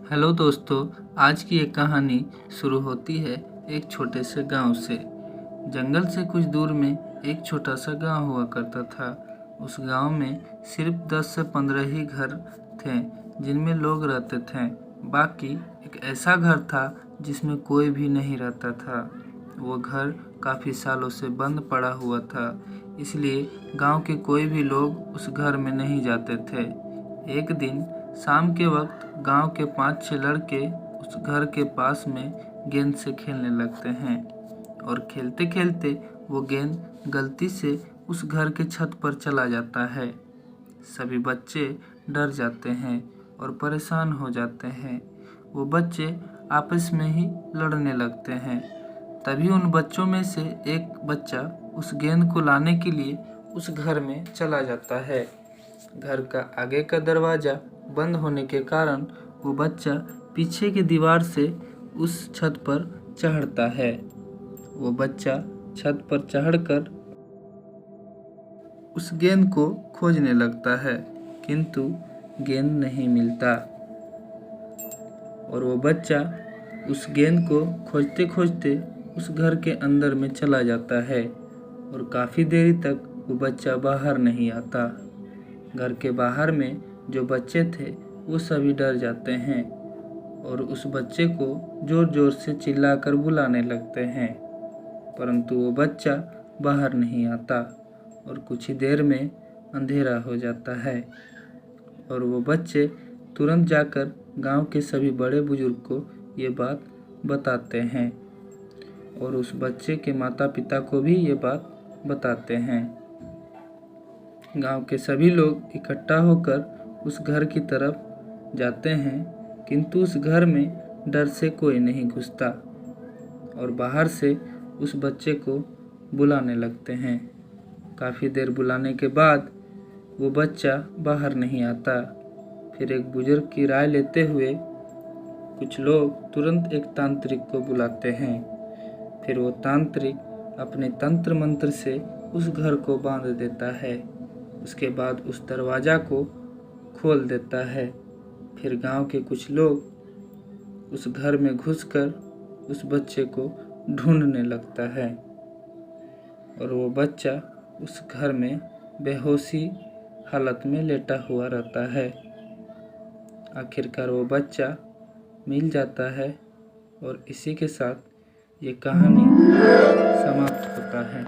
Hello दोस्तों, आज की एक कहानी शुरू होती है एक छोटे से गांव से। जंगल से कुछ दूर में एक छोटा सा गांव हुआ करता था। उस गांव में सिर्फ 10 से 15 ही घर थे जिनमें लोग रहते थे। बाकी एक ऐसा घर था जिसमें कोई भी नहीं रहता था। वो घर काफ़ी सालों से बंद पड़ा हुआ था, इसलिए गांव के कोई भी लोग उस घर में नहीं जाते थे। एक दिन शाम के वक्त गांव के 5-6 लड़के उस घर के पास में गेंद से खेलने लगते हैं और खेलते खेलते वो गेंद गलती से उस घर के छत पर चला जाता है। सभी बच्चे डर जाते हैं और परेशान हो जाते हैं। वो बच्चे आपस में ही लड़ने लगते हैं। तभी उन बच्चों में से एक बच्चा उस गेंद को लाने के लिए उस घर में चला जाता है। घर का आगे का दरवाज़ा बंद होने के कारण वो बच्चा पीछे की दीवार से उस छत पर चढ़ता है। वो बच्चा छत पर चढ़कर उस गेंद को खोजने लगता है, किंतु गेंद नहीं मिलता और वो बच्चा उस गेंद को खोजते खोजते उस घर के अंदर में चला जाता है और काफ़ी देरी तक वो बच्चा बाहर नहीं आता। घर के बाहर में जो बच्चे थे वो सभी डर जाते हैं और उस बच्चे को ज़ोर ज़ोर से चिल्लाकर बुलाने लगते हैं, परंतु वो बच्चा बाहर नहीं आता और कुछ ही देर में अंधेरा हो जाता है और वो बच्चे तुरंत जाकर गांव के सभी बड़े बुजुर्ग को ये बात बताते हैं और उस बच्चे के माता पिता को भी ये बात बताते हैं। गांव के सभी लोग इकट्ठा होकर उस घर की तरफ जाते हैं, किंतु उस घर में डर से कोई नहीं घुसता और बाहर से उस बच्चे को बुलाने लगते हैं। काफ़ी देर बुलाने के बाद वो बच्चा बाहर नहीं आता। फिर एक बुजुर्ग की राय लेते हुए कुछ लोग तुरंत एक तांत्रिक को बुलाते हैं। फिर वो तांत्रिक अपने तंत्र मंत्र से उस घर को बांध देता है। उसके बाद उस दरवाज़ा को खोल देता है। फिर गांव के कुछ लोग उस घर में घुसकर उस बच्चे को ढूंढने लगता है और वो बच्चा उस घर में बेहोशी हालत में लेटा हुआ रहता है। आखिरकार वो बच्चा मिल जाता है और इसी के साथ ये कहानी समाप्त होता है।